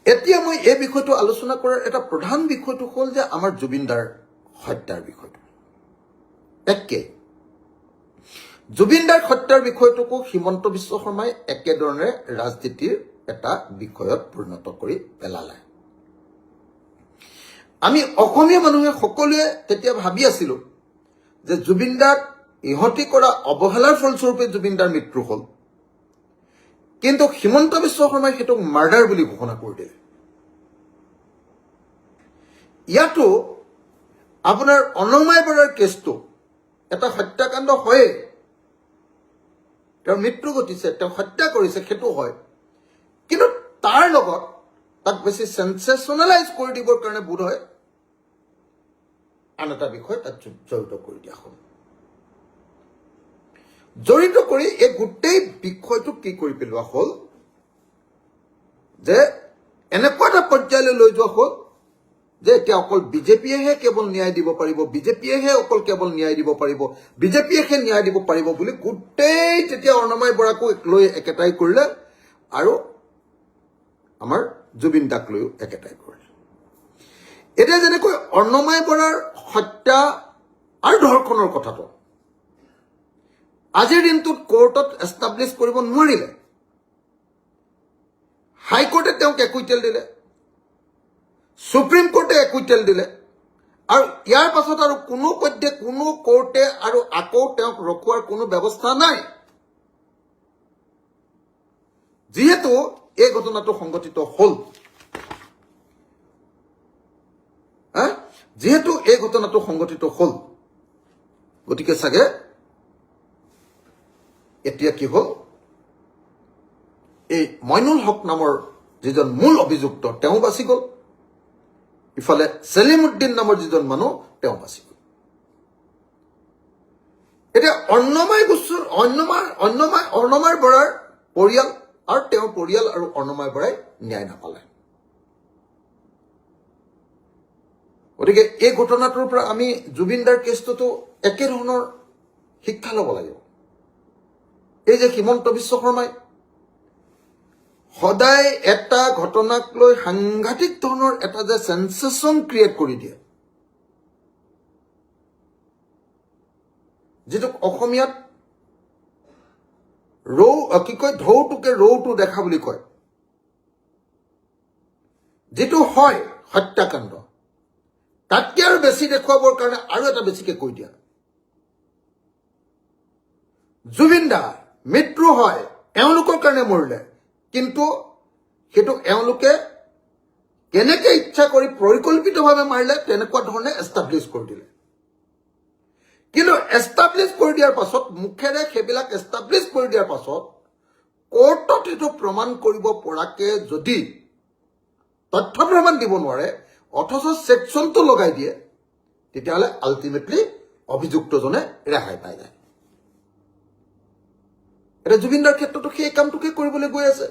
এতিয়া মই এই বিষয়টো আলোচনা কৰাৰ এটা প্ৰধান বিষয়টো হ'ল যে আমাৰ জুবিনদাৰ হত্যাৰ বিষয়টো একে জুবিনদাৰ হত্যাৰ বিষয়টোকো হিমন্ত বিশ্ব শৰ্মাই একেধৰণে ৰাজনীতিৰ এটা বিষয়ত পৰিণত কৰি পেলালে আমি অসমীয়া মানুহে সকলোৱে তেতিয়া ভাবি আছিলো যে জুবিনদাক ইহতি কৰা অৱহেলাৰ ফলস্বৰূপে জুবিনদাৰ মৃত্যু হ'ল কিন্তু হিমন্ত বিশ্ব শৰ্মাই হেতুক মাৰ্ডাৰ বুলি ঘোষণা কৰি দিলে ইয়াতো আপোনাৰ অনমাই বৰাৰ কেছটো এটা হত্যাকাণ্ড হয় তেওঁৰ মৃত্যু ঘটিছে তেওঁ হত্যা কৰিছে সেইটো হয় কিন্তু তাৰ লগত তাক বেছি সেনসেশনালাইজ কৰি দিবৰ কাৰণে বোধ হয় আন এটা বিষয় তাত জড়িত কৰি দিয়া হ'ল জড়িত কৰি এই গোটেই বিষয়টো কি কৰি পেলোৱা হ'ল যে এনেকুৱা এটা পৰ্যায়লৈ লৈ যোৱা হ'ল যে এতিয়া অকল বিজেপিয়েহে কেৱল ন্যায় দিব পাৰিব বিজেপিয়েহে অকল কেৱল ন্যায় দিব পাৰিব বিজেপিয়েহে ন্যায় দিব পাৰিব বুলি গোটেই তেতিয়া অৰ্ণময় বৰাকো লৈ একেটাই কৰিলে আৰু আমাৰ জুবিন দাক লৈও একেটাই কৰিলে এতিয়া যেনেকৈ অৰ্ণময় বৰাৰ হত্যা আৰু ধৰ্ষণৰ কথাটো আজিৰ দিনটোত কোৰ্টত এষ্টাব্লিছ কৰিব নোৱাৰিলে হাইকোৰ্টে তেওঁক একুইটেল দিলে সুপ্ৰিম কোৰ্টে একুইটেল দিলে আৰু ইয়াৰ পাছত আৰু কোনো পধ্যে কোনো কোৰ্টে আৰু আকৌ তেওঁক ৰখোৱাৰ কোনো ব্যৱস্থা নাই যিহেতু এই ঘটনাটো সংঘটিত হ'ল যিহেতু এই ঘটনাটো সংঘটিত হ'ল গতিকে চাগে এতিয়া কি হ'ল এই মইনুল হক নামৰ যিজন মূল অভিযুক্ত তেওঁ বাচি গ'ল ইফালে সেলিমউদ্দিন নামৰ যিজন মানুহ তেওঁ বাচি গ'ল এতিয়া অৰ্ণময় বৰাৰ পৰিয়াল আৰু তেওঁৰ পৰিয়াল আৰু অৰ্ণময় বৰাই ন্যায় নাপালে গতিকে এই ঘটনাটোৰ পৰা আমি জুবিনদাৰ কেছটোতো একেধৰণৰ শিক্ষা ল'ব লাগিব এই যে হিমন্ত বিশ্ব শৰ্মাই সদায় এটা ঘটনাক লৈ সাংঘাতিক ধৰণৰ এটা যে সেনসেশন ক্ৰিয়েট কৰি দিয়ে যেটো অসমীয়াত কি কয় ঢৌটোকে ৰৌটো দেখা বুলি কয় যেটো হয় হত্যাকাণ্ড তাতকৈ আৰু বেছি দেখুৱাবৰ কাৰণে আৰু এটা বেছিকে কৈ দিয়া জুবিন দা মৃত্যু হয় এওঁলোকৰ কাৰণে মৰিলে কিন্তু হেতু এওঁলোকে কেনেকৈ ইচ্ছা কৰি পৰিকল্পিতভাৱে মাৰিলে তেনেকুৱা ধৰণে এষ্টাব্লিছ কৰি দিলে কিন্তু এষ্টাব্লিছ কৰি দিয়াৰ পাছত মুখেৰে সেইবিলাক এষ্টাব্লিছ কৰি দিয়াৰ পাছত কোৰ্টত হেতু প্ৰমাণ কৰিব পৰাকে যদি তথ্য প্ৰমাণ দিব নোৱাৰে অথচ সেকশনটো লগাই দিয়ে তেতিয়াহ'লে আলটিমেটলি অভিযুক্তজনে ৰেহাই পাই যায় এটা জুবিনদাৰ ক্ষেত্ৰতো সেই কামটোকে কৰিবলৈ গৈ আছে